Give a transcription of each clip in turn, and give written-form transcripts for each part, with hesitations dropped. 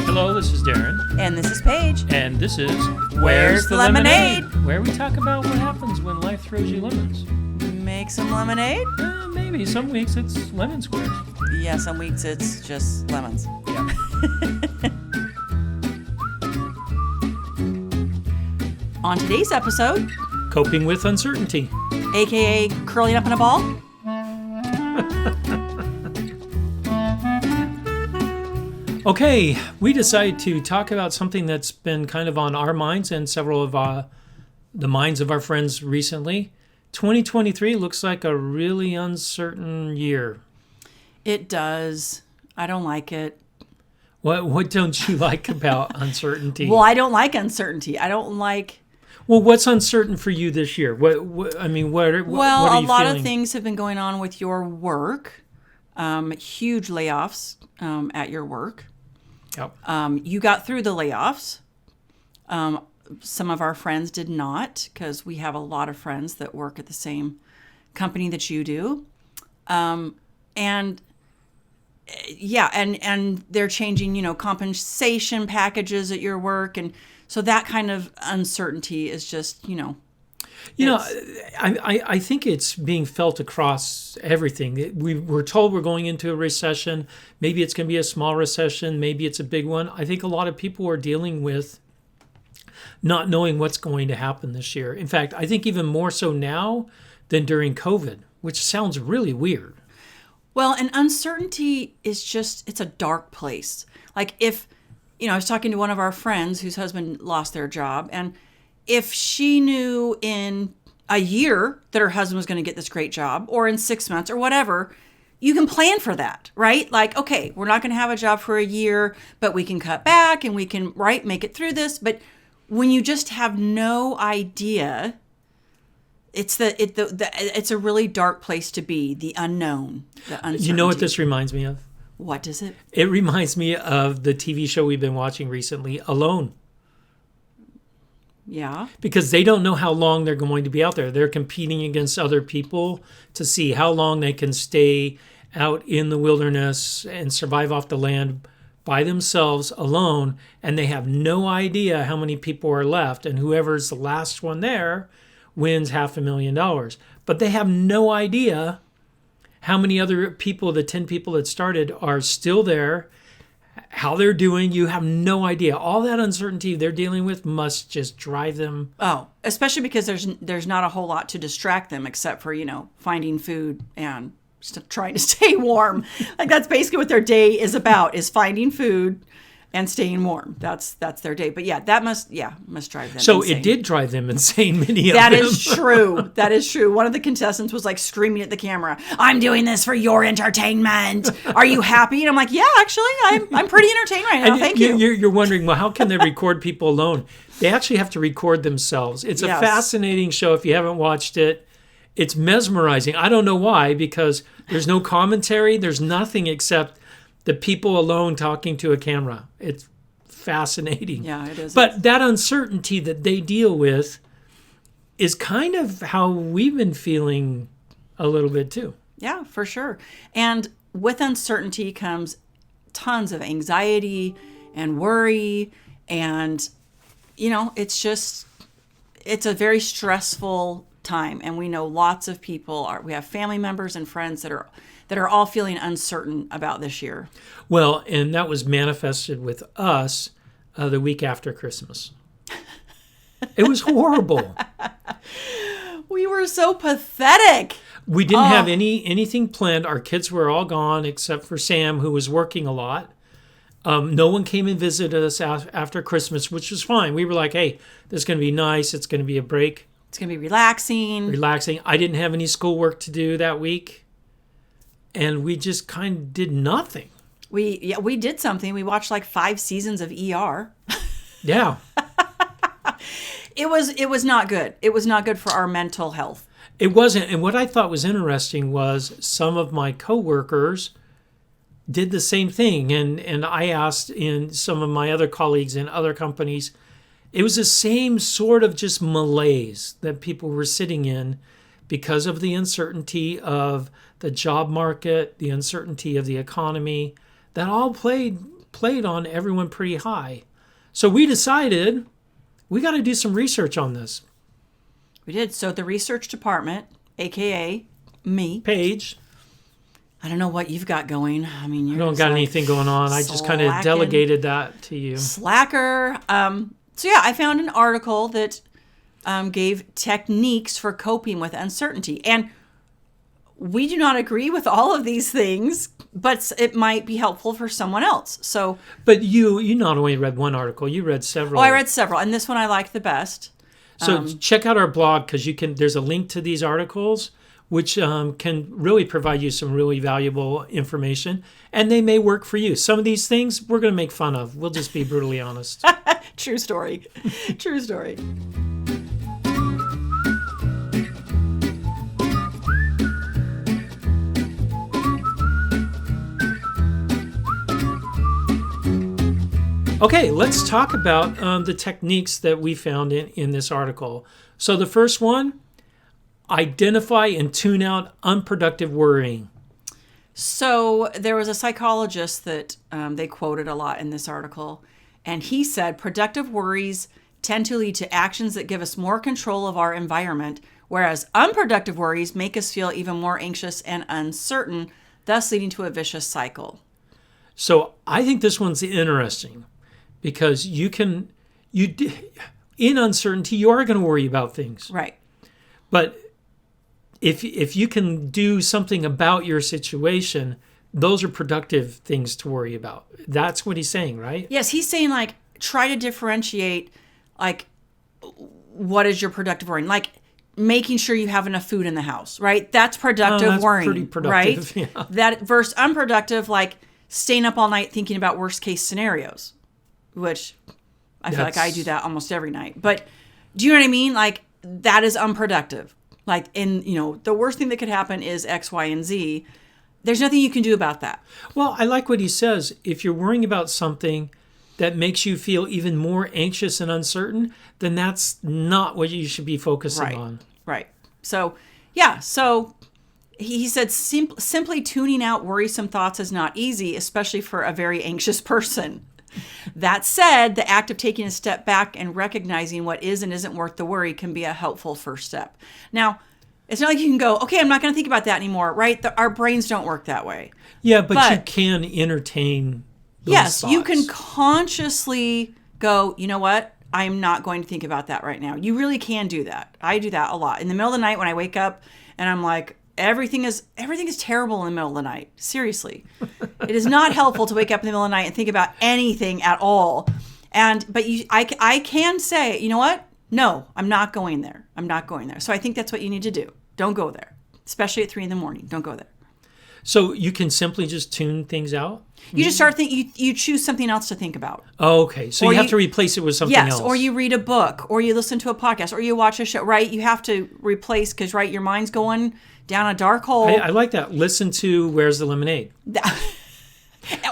Hello, this is Darren. And this is Paige. And this is Where's the Lemonade? Where we talk about what happens when life throws you lemons. Make some lemonade? Maybe. Some weeks it's lemon squares. Yeah, some weeks it's just lemons. Yeah. On today's episode, Coping with uncertainty. aka curling up in a ball. Okay, we decided to talk about something that's been kind of on our minds and several of the minds of our friends recently. 2023 looks like a really uncertain year. It does. I don't like it. What don't you like about uncertainty? Well, I don't like uncertainty. I don't like... Well, what's uncertain for you this year? What are you a lot feeling? of things have been going on with your work. Huge layoffs at your work. Yep. You got through the layoffs. Some of our friends did not, because we have a lot of friends that work at the same company that you do. And they're changing, compensation packages at your work. And so that kind of uncertainty is just, I think it's being felt across everything. We're told we're going into a recession. Maybe it's going to be a small recession. Maybe it's a big one. I think a lot of people are dealing with not knowing what's going to happen this year. In fact, I think even more so now than during COVID, which sounds really weird. Well, and uncertainty is it's a dark place. Like if, I was talking to one of our friends whose husband lost their job, and if she knew in a year that her husband was going to get this great job, or in 6 months or whatever, you can plan for that, right? Like, okay, we're not going to have a job for a year, but we can cut back and we can, make it through this. But when you just have no idea, it's a really dark place to be, the unknown, the uncertainty. You know what this reminds me of? What does it? It reminds me of the TV show we've been watching recently, Alone. Yeah. Because they don't know how long they're going to be out there. They're competing against other people to see how long they can stay out in the wilderness and survive off the land by themselves alone. And they have no idea how many people are left. And whoever's the last one there wins $500,000. But they have no idea how many other people, the 10 people that started, are still there, how they're doing. You have no idea. All that uncertainty they're dealing with must just drive them. Oh, especially because there's not a whole lot to distract them except for, finding food and trying to stay warm. Like that's basically what their day is about, is finding food and staying warm. That's their day. But yeah, that must drive them so insane. It did drive them insane, many of them. That is true. That is true. One of the contestants was like screaming at the camera, "I'm doing this for your entertainment. Are you happy?" And I'm like, "Yeah, actually, I'm pretty entertained right now. Thank you." You're wondering, well, how can they record people alone? They actually have to record themselves. It's a fascinating show if you haven't watched it. It's mesmerizing. I don't know why, because there's no commentary. There's nothing except the people alone talking to a camera. It's fascinating. Yeah, it is. But that uncertainty that they deal with is kind of how we've been feeling a little bit too. Yeah, for sure. And with uncertainty comes tons of anxiety and worry. And, it's a very stressful time. And we know lots of people we have family members and friends that are all feeling uncertain about this year. Well, and that was manifested with us the week after Christmas. It was horrible. We were so pathetic. We didn't have anything planned. Our kids were all gone except for Sam, who was working a lot. No one came and visited us after Christmas, which was fine. We were like, hey, this is going to be nice. It's going to be a break. It's going to be relaxing. I didn't have any schoolwork to do that week. And we just kind of did nothing. We did something. We watched like 5 seasons of ER. Yeah. It was not good. It was not good for our mental health. It wasn't. And what I thought was interesting was some of my coworkers did the same thing. And I asked in some of my other colleagues in other companies, it was the same sort of just malaise that people were sitting in because of the uncertainty of the job market, the uncertainty of the economy. That all played played on everyone pretty high. So we decided we got to do some research on this. We did. So the research department, aka me, Paige, I don't know what you've got going. I mean, I don't got anything going on. I just kind of slacking. delegated that to you. Slacker. So yeah, I found an article that gave techniques for coping with uncertainty. And we do not agree with all of these things, but it might be helpful for someone else. So, But you not only read one article, you read several. oh, I read several, and this one I liked the best. So check out our blog because there's a link to these articles, which can really provide you some really valuable information, and they may work for you. Some of these things we're going to make fun of. We'll just be brutally honest. True story. True story. Okay, let's talk about the techniques that we found in this article. So the first one, identify and tune out unproductive worrying. So there was a psychologist that they quoted a lot in this article, and he said productive worries tend to lead to actions that give us more control of our environment, whereas unproductive worries make us feel even more anxious and uncertain, thus leading to a vicious cycle. So I think this one's interesting because in uncertainty, you are going to worry about things. Right. But if you can do something about your situation, those are productive things to worry about. That's what he's saying, right? Yes, he's saying like try to differentiate like what is your productive worrying? Like making sure you have enough food in the house, right? That's productive that's worrying, pretty productive, right? yeah. That versus unproductive, like staying up all night thinking about worst case scenarios, which I feel like I do that almost every night. But do you know what I mean? Like that is unproductive. Like the worst thing that could happen is X, Y, and Z. There's nothing you can do about that. Well, I like what he says. If you're worrying about something that makes you feel even more anxious and uncertain, then that's not what you should be focusing on. Right. So, yeah. So he said simply tuning out worrisome thoughts is not easy, especially for a very anxious person. That said, the act of taking a step back and recognizing what is and isn't worth the worry can be a helpful first step. Now, it's not like you can go, okay, I'm not going to think about that anymore, right? Our brains don't work that way. Yeah, but you can entertain those thoughts. You can consciously go, you know what? I'm not going to think about that right now. You really can do that. I do that a lot. In the middle of the night when I wake up and I'm like, everything is terrible in the middle of the night. Seriously. It is not helpful to wake up in the middle of the night and think about anything at all. But I can say, you know what? No, I'm not going there. I'm not going there. So I think that's what you need to do. Don't go there, especially at 3 a.m. Don't go there. So you can simply just tune things out? You just start thinking, you choose something else to think about. Oh, okay. So you have to replace it with something else. Yes, or you read a book, or you listen to a podcast, or you watch a show, right? You have to replace, because, right, your mind's going down a dark hole. I like that. Listen to Where's the Lemonade?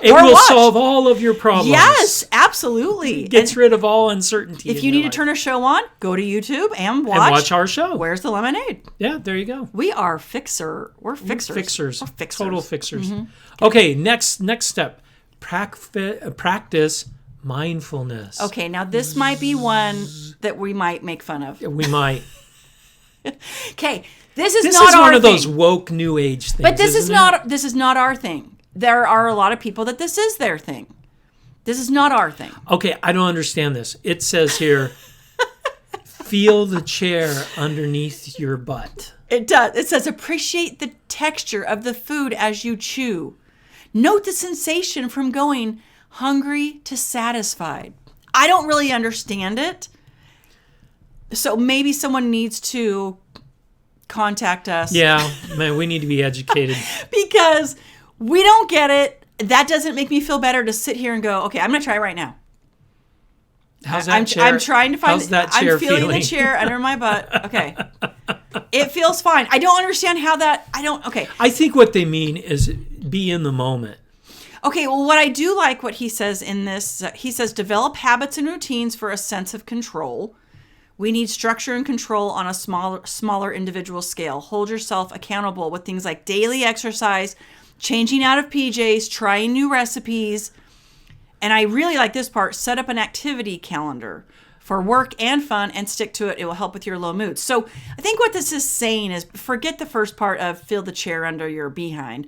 It will solve all of your problems. Yes, absolutely. It gets rid of all uncertainty. If you need to turn a show on, go to YouTube and watch our show. Where's the Lemonade? Yeah, there you go. We are fixers. We're fixers. Total fixers. Mm-hmm. Okay, next step. Practice mindfulness. Okay, now this might be one that we might make fun of. We might. Okay, this is not our thing. This is one of those woke new age things. But this is not our thing. There are a lot of people that this is their thing. This is not our thing. Okay, I don't understand this. It says here, feel the chair underneath your butt. It does. It says, appreciate the texture of the food as you chew. Note the sensation from going hungry to satisfied. I don't really understand it. So maybe someone needs to contact us. Yeah, man, we need to be educated. Because we don't get it. That doesn't make me feel better to sit here and go, okay, I'm going to try right now. How's that chair? I'm trying to find. How's that chair I'm feeling the chair under my butt. Okay, it feels fine. I don't understand how that. Okay. I think what they mean is be in the moment. Okay. Well, what I do like what he says in this, he says develop habits and routines for a sense of control. We need structure and control on a smaller individual scale. Hold yourself accountable with things like daily exercise, changing out of PJs, trying new recipes. And I really like this part. Set up an activity calendar for work and fun and stick to it. It will help with your low mood. So I think what this is saying is forget the first part of feel the chair under your behind.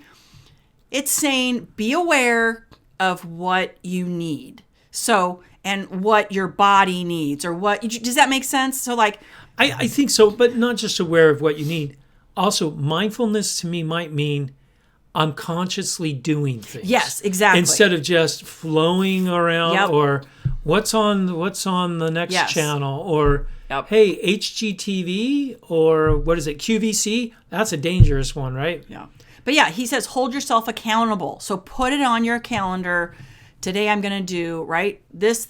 It's saying be aware of what you need. So, and what your body needs or does that make sense? So like, I think so, but not just aware of what you need. Also, mindfulness to me might mean I'm consciously doing things. Yes, exactly. Instead of just flowing around or what's on the next channel or hey, HGTV or what is it, QVC? That's a dangerous one, right? Yeah. But yeah, he says hold yourself accountable. So put it on your calendar. Today I'm going to do, right, this.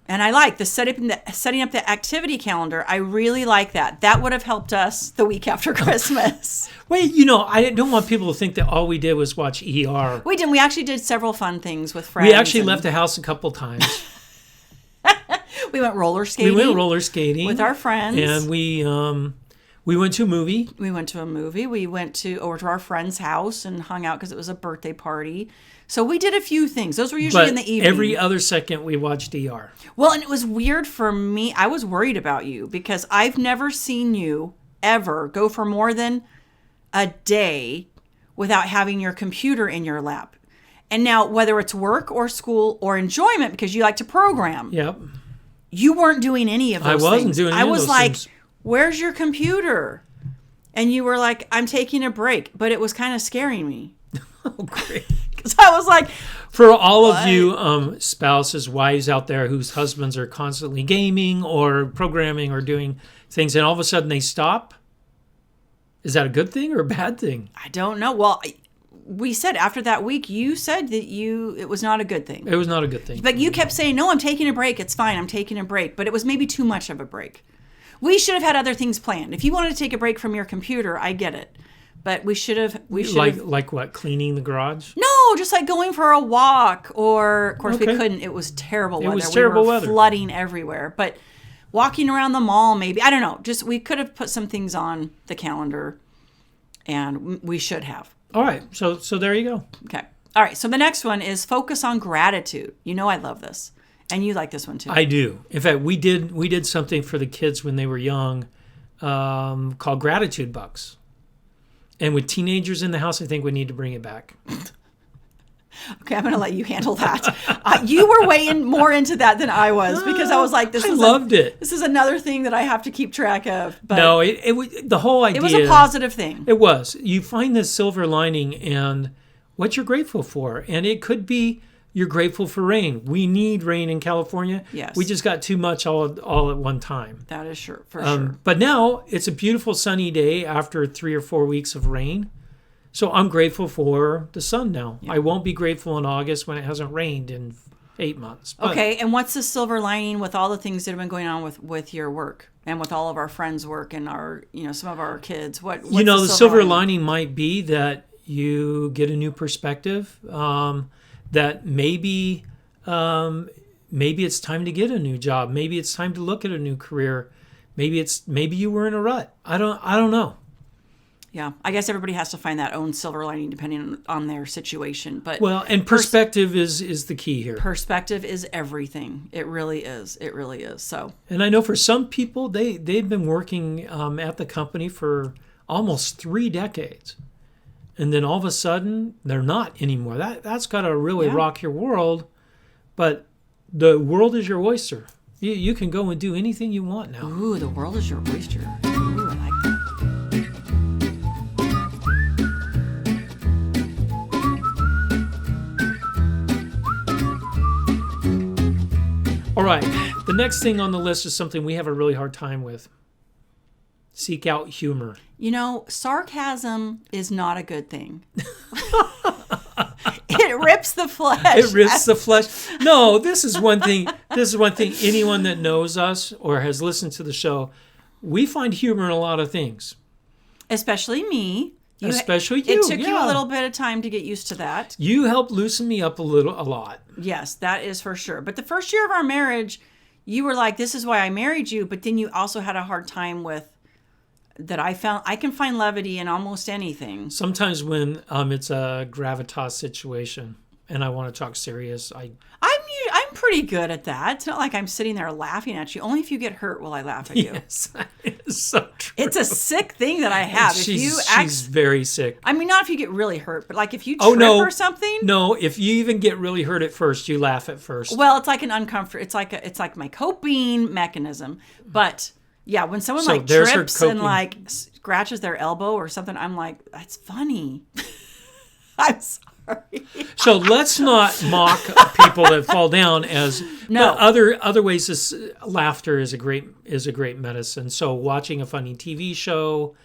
And I like the setting up the activity calendar. I really like that. That would have helped us the week after Christmas. Wait, I don't want people to think that all we did was watch ER. We didn't. We actually did several fun things with friends. We actually left the house a couple times. We went roller skating. With our friends. And we went to a movie. We went to over to our friend's house and hung out because it was a birthday party. So we did a few things. Those were usually in the evening. Every other second we watched ER. Well, and it was weird for me. I was worried about you because I've never seen you ever go for more than a day without having your computer in your lap. And now, whether it's work or school or enjoyment, because you like to program. Yep. You weren't doing any of those things. I wasn't doing any of those things. I was like, where's your computer? And you were like, I'm taking a break. But it was kind of scaring me. Oh, great. Because I was like, for all of you spouses, wives out there whose husbands are constantly gaming or programming or doing things, and all of a sudden they stop, is that a good thing or a bad thing? I don't know. Well, we said after that week, you said that it was not a good thing. It was not a good thing. But you kept saying, no, I'm taking a break. It's fine. I'm taking a break. But it was maybe too much of a break. We should have had other things planned. If you wanted to take a break from your computer, I get it. But we should have. Like what? Cleaning the garage? No, just like going for a walk. Or, of course, we couldn't. It was terrible weather. It was terrible weather. Flooding everywhere. But walking around the mall, maybe. I don't know. Just we could have put some things on the calendar. And we should have. All right. So there you go. Okay. All right. So the next one is focus on gratitude. You know I love this. And you like this one too. I do. In fact, we did something for the kids when they were young called Gratitude Bucks. And with teenagers in the house, I think we need to bring it back. Okay, I'm going to let you handle that. You were way more into that than I was because I was like, I loved it. This is another thing that I have to keep track of. But no, the whole idea. It was a positive thing. It was. You find this silver lining and what you're grateful for. And it could be you're grateful for rain. We need rain in California. Yes. We just got too much all at one time. That is sure. But now it's a beautiful sunny day after 3 or 4 weeks of rain. So I'm grateful for the sun now. Yeah. I won't be grateful in August when it hasn't rained in 8 months. But okay, and what's the silver lining with all the things that have been going on with your work and with all of our friends' work and our, some of our kids? What's the silver lining might be that you get a new perspective. That maybe it's time to get a new job. Maybe it's time to look at a new career. Maybe you were in a rut. I don't know. Yeah, I guess everybody has to find that own silver lining depending on their situation. But and perspective is the key here. Perspective is everything. It really is. It really is. So. And I know for some people they've been working at the company for almost 3 decades. And then all of a sudden, they're not anymore. That's got to really rock your world. But the world is your oyster. You can go and do anything you want now. Ooh, the world is your oyster. Ooh, I like that. All right. The next thing on the list is something we have a really hard time with. Seek out humor. Sarcasm is not a good thing. It rips the flesh. It rips the flesh. No, this is one thing. Anyone that knows us or has listened to the show, we find humor in a lot of things. Especially me. Especially you. It took you a little bit of time to get used to that. You helped loosen me up a lot. Yes, that is for sure. But the first year of our marriage, you were like, this is why I married you. But then you also had a hard time with that I found I can find levity in almost anything. Sometimes when it's a gravitas situation. and I want to talk serious, I'm pretty good at that. It's not like I'm sitting there laughing at you. Only if you get hurt will I laugh at you. Yes, it's so true. It's a sick thing that I have. She's very sick. I mean, not if you get really hurt, but like if you trip or something. No, if you even get really hurt at first, you laugh at first. Well, it's like an uncomfortable. It's like my coping mechanism. But yeah, when someone like trips and like scratches their elbow or something, I'm like, that's funny. I'm sorry. So let's not mock people that fall down as no. Other ways is laughter is a great medicine. So watching a funny TV show,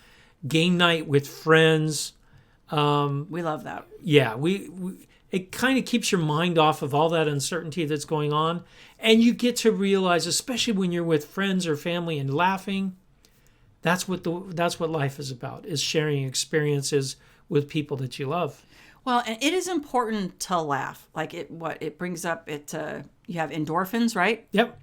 game night with friends, we love that. Yeah, it kind of keeps your mind off of all that uncertainty that's going on, and you get to realize, especially when you're with friends or family and laughing, that's what life is about, is sharing experiences with people that you love. Well, and it is important to laugh. Like it brings up it. You have endorphins, right? Yep.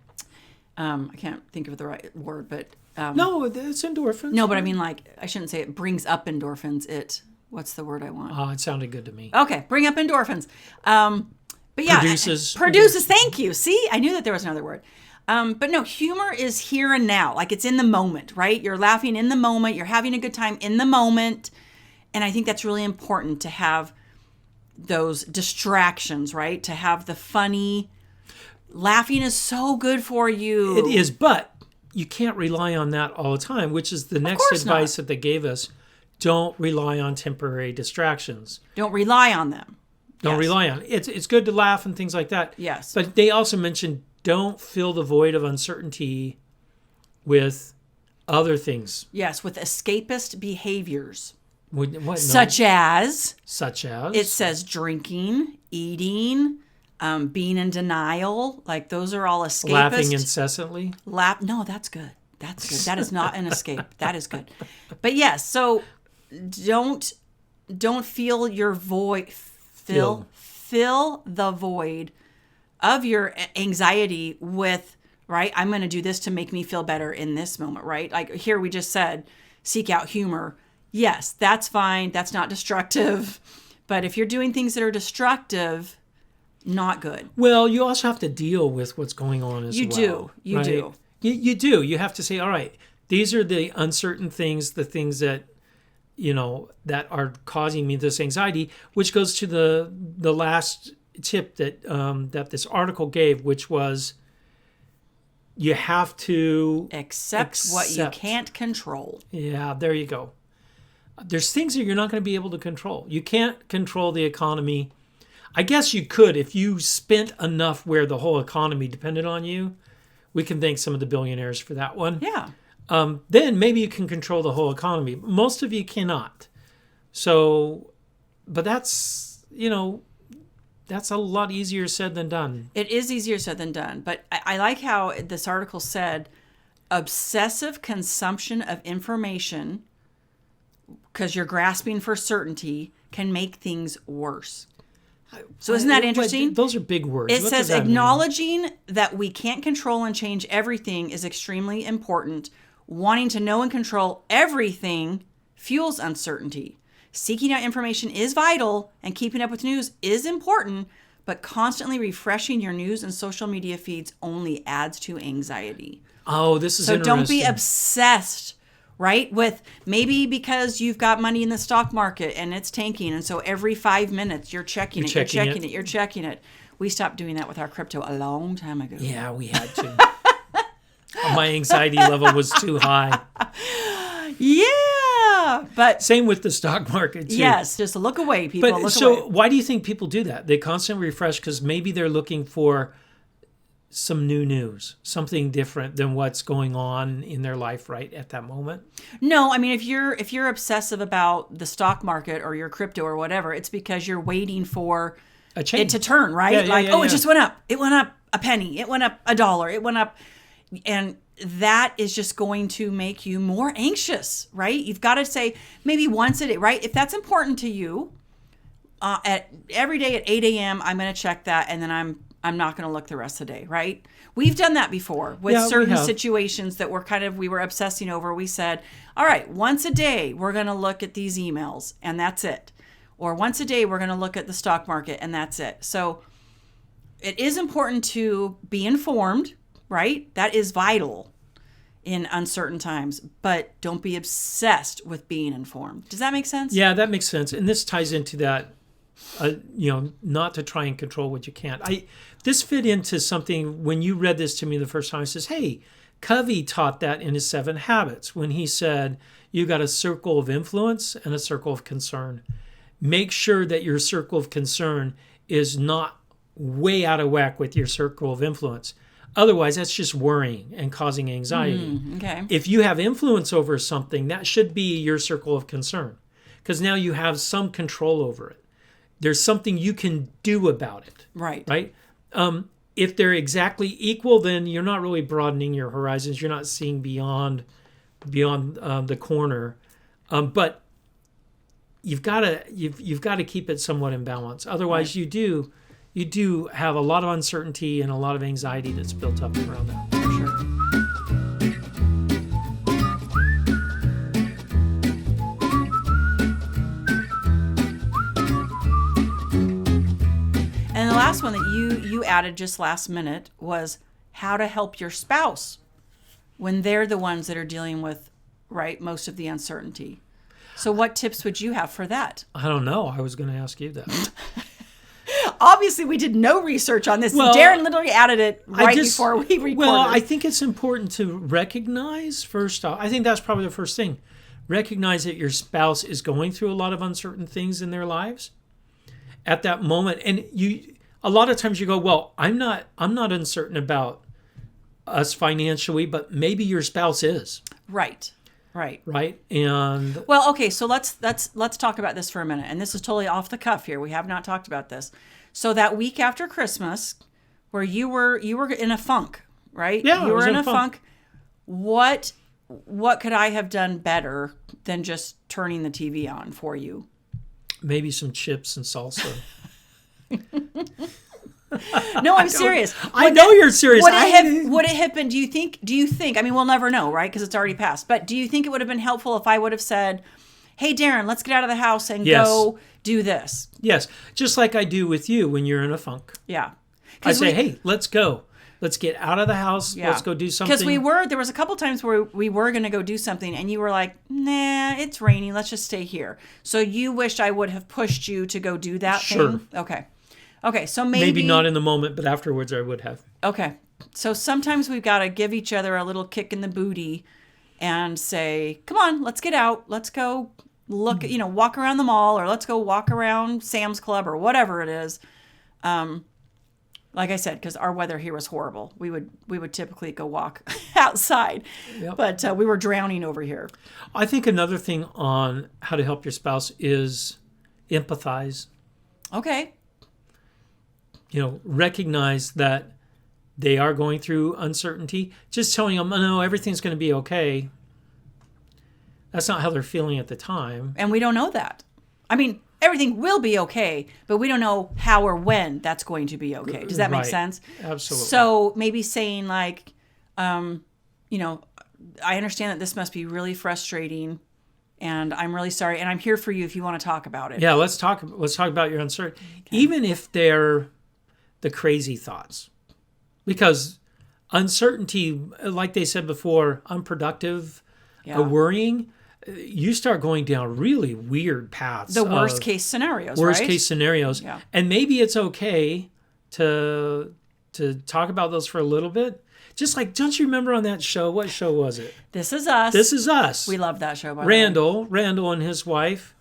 I can't think of the right word, but no, it's endorphins. No, but I mean, like, I shouldn't say it brings up endorphins. What's the word I want? Oh, it sounded good to me. Okay, bring up endorphins. But yeah, produces. Thank you. See, I knew that there was another word. But no, humor is here and now. Like, it's in the moment, right? You're laughing in the moment. You're having a good time in the moment. And I think that's really important to have those distractions, right? To have the funny. Laughing is so good for you. It is, but you can't rely on that all the time, which is the next advice that they gave us. Don't rely on temporary distractions. Don't rely on them. Don't rely on it. It's good to laugh and things like that. Yes. But they also mentioned don't fill the void of uncertainty with other things. Yes, with escapist behaviors. What? Such as? It says drinking, eating, being in denial. Like, those are all escapist. Laughing incessantly? No, that's good. That's good. That is not an escape. That is good. But yes, so don't feel your void. Fill the void of your anxiety with, right? I'm going to do this to make me feel better in this moment, right? Like here we just said, seek out humor. Yes, that's fine. That's not destructive. But if you're doing things that are destructive, not good. Well, you also have to deal with what's going on as well. You do. You do. You have to say, all right, these are the uncertain things, the things that, that are causing me this anxiety, which goes to the last tip that this article gave, which was you have to accept what you can't control. Yeah, there you go. There's things that you're not going to be able to control. You can't control the economy. I guess you could if you spent enough where the whole economy depended on you. We can thank some of the billionaires for that one. Yeah. Then maybe you can control the whole economy. Most of you cannot. So, but that's a lot easier said than done. It is easier said than done. But I like how this article said obsessive consumption of information, because you're grasping for certainty, can make things worse. So isn't that interesting? Those are big words. It says acknowledging that we can't control and change everything is extremely important. Wanting to know and control everything fuels uncertainty. Seeking out information is vital, and keeping up with news is important, but constantly refreshing your news and social media feeds only adds to anxiety. Oh, this is interesting. So don't be obsessed. Right? With maybe because you've got money in the stock market and it's tanking. And so every 5 minutes you're checking it. We stopped doing that with our crypto a long time ago. Yeah, we had to. My anxiety level was too high. Yeah. But same with the stock market too. Yes. Just look away, people. But so why do you think people do that? They constantly refresh because maybe they're looking for some new news, something different than what's going on in their life right at that moment? No, I mean, if you're obsessive about the stock market or your crypto or whatever, it's because you're waiting for it to turn, right? It just went up. It went up a penny. It went up $1. It went up. And that is just going to make you more anxious, right? You've got to say maybe once a day, right? If that's important to you, every day at 8 a.m., I'm going to check that, and then I'm not going to look the rest of the day, right? We've done that before with certain situations that we were obsessing over. We said, all right, once a day, we're going to look at these emails, and that's it. or once a day we're going to look at the stock market and that's it. So it is important to be informed, right? That is vital in uncertain times, but don't be obsessed with being informed. Does that make sense? Yeah, that makes sense. And this ties into that, not to try and control what you can't. This fit into something when you read this to me the first time. It says, hey, Covey taught that in his 7 Habits when he said, you got a circle of influence and a circle of concern. Make sure that your circle of concern is not way out of whack with your circle of influence. Otherwise, that's just worrying and causing anxiety. Okay. If you have influence over something, that should be your circle of concern, because now you have some control over it. There's something you can do about it. Right. Right? If they're exactly equal, then you're not really broadening your horizons. You're not seeing beyond the corner. But you've got to keep it somewhat in balance. Otherwise, Right. you do have a lot of uncertainty and a lot of anxiety that's built up around that. For sure. And the last one that you added just last minute was how to help your spouse when they're the ones that are dealing with, right, most of the uncertainty. So what tips would you have for that? I don't know. I was going to ask you that. Obviously, we did no research on this. Well, Darren literally added it before we recorded. Well, I think it's important to recognize, first off, I think that's probably the first thing. Recognize that your spouse is going through a lot of uncertain things in their lives at that moment. And a lot of times you go, well, I'm not uncertain about us financially, but maybe your spouse is. Right. Right. Right. And well, okay, so let's talk about this for a minute. And this is totally off the cuff here. We have not talked about this. So that week after Christmas, where you were in a funk, right? Yeah, you I was were in a funk. What could I have done better than just turning the TV on for you? maybe some chips and salsa. No, I'm serious. I know you're serious. Would it have been, do you think, I mean, we'll never know, right? Because it's already passed. But do you think it would have been helpful if I would have said, hey, Darren, let's get out of the house and go do this? Yes. Just like I do with you when you're in a funk. Yeah. I say, hey, let's go. Let's get out of the house. Yeah. Let's go do something. Because there was a couple times where we were going to go do something and you were like, nah, it's raining. Let's just stay here. So you wished I would have pushed you to go do that thing? Okay, so maybe not in the moment, but afterwards I would have. Okay, so sometimes we've got to give each other a little kick in the booty and say, come on, let's get out. Let's go look, walk around the mall, or let's go walk around Sam's Club or whatever it is. Like I said, because our weather here was horrible. We would typically go walk outside, but we were drowning over here. I think another thing on how to help your spouse is empathize. Okay. Recognize that they are going through uncertainty. Just telling them, no, everything's going to be okay. That's not how they're feeling at the time. And we don't know that. I mean, everything will be okay, but we don't know how or when that's going to be okay. Does that make sense? Absolutely. So maybe saying like, I understand that this must be really frustrating, and I'm really sorry, and I'm here for you if you want to talk about it. Yeah, let's talk about your uncertainty. Okay. Even if they're the crazy thoughts. Because uncertainty, like they said before, unproductive, worrying, you start going down really weird paths. The worst case scenarios, Worst case scenarios. Yeah. And maybe it's okay to talk about those for a little bit. Just like, don't you remember on that show? What show was it? This Is Us. This Is Us. We love that show, by the way. Randall and his wife,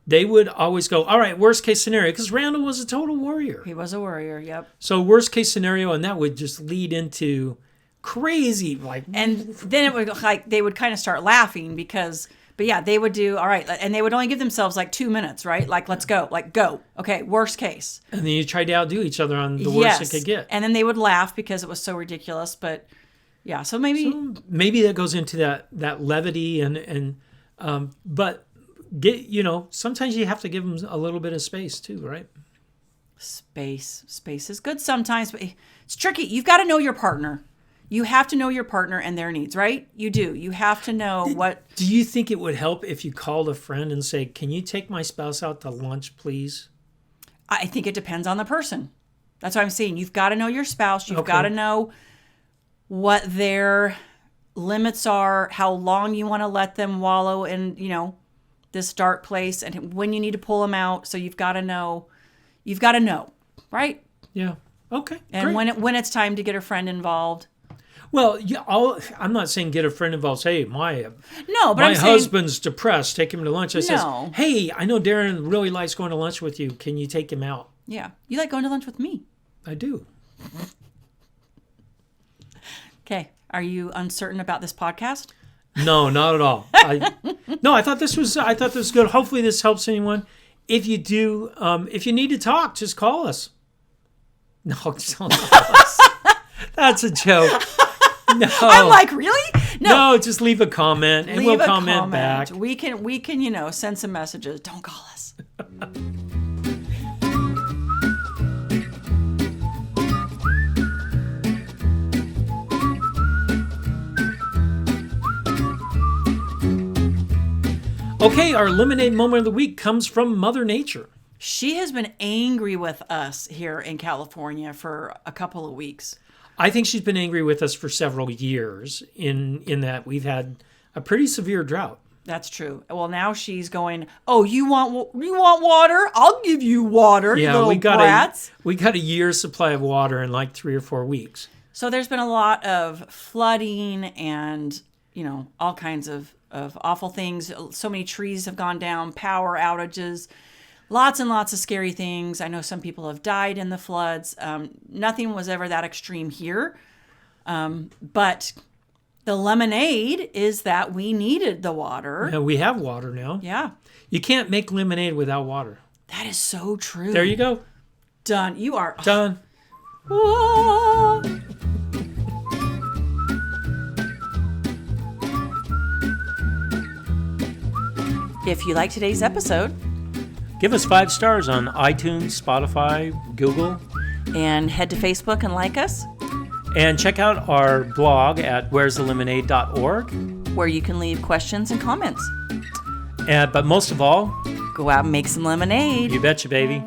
they would always go, all right, worst case scenario, because Randall was a total warrior. He was a warrior, yep. So worst case scenario, and that would just lead into crazy, and then it would they would kind of start laughing they would do, all right, and they would only give themselves 2 minutes, right? Let's go, go. Okay, worst case. And then you try to outdo each other on the worst it could get. And then they would laugh because it was so ridiculous, but yeah, so maybe that goes into that levity but sometimes you have to give them a little bit of space too, right? Space is good sometimes, but it's tricky. You've got to know your partner. You have to know your partner and their needs, right? You do. You have to know what... Do you think it would help if you called a friend and say, can you take my spouse out to lunch, please? I think it depends on the person. That's what I'm saying. You've got to know your spouse. You've Okay. got to know what their limits are, how long you want to let them wallow in, this dark place, and when you need to pull them out. So you've got to know. You've got to know, right? Yeah. Okay. And great. when it's time to get a friend involved. Well, yeah, I'm not saying get a friend involved. Say, my I'm saying, husband's depressed. Take him to lunch. I says, No. hey, I know Darren really likes going to lunch with you. Can you take him out? yeah, you like going to lunch with me. I do. Okay, are you uncertain about this podcast? No, not at all. I thought this was good. Hopefully, this helps anyone. If you do, if you need to talk, just call us. No, just don't call us. That's a joke. No. I'm like, really? No, just leave a comment and Leave we'll a comment back. We can, send some messages. Don't call us. Okay, our lemonade moment of the week comes from Mother Nature. She has been angry with us here in California for a couple of weeks. I think she's been angry with us for several years in that we've had a pretty severe drought. That's true. Well, now she's going, oh, you want water? I'll give you water, you little brats. We got a year's supply of water in like 3 or 4 weeks. So there's been a lot of flooding and, all kinds of awful things. So many trees have gone down, power outages, lots and lots of scary things. I know some people have died in the floods. Nothing was ever that extreme here. But the lemonade is that we needed the water. Yeah, we have water now. Yeah. You can't make lemonade without water. That is so true. There you go. Done. You are Done. Whoa. If you like today's episode, Give us 5 stars on iTunes, Spotify, Google. and head to Facebook and like us, And check out our blog at where'sthelemonade.org. where you can leave questions and comments. But most of all, Go out and make some lemonade. you betcha, baby.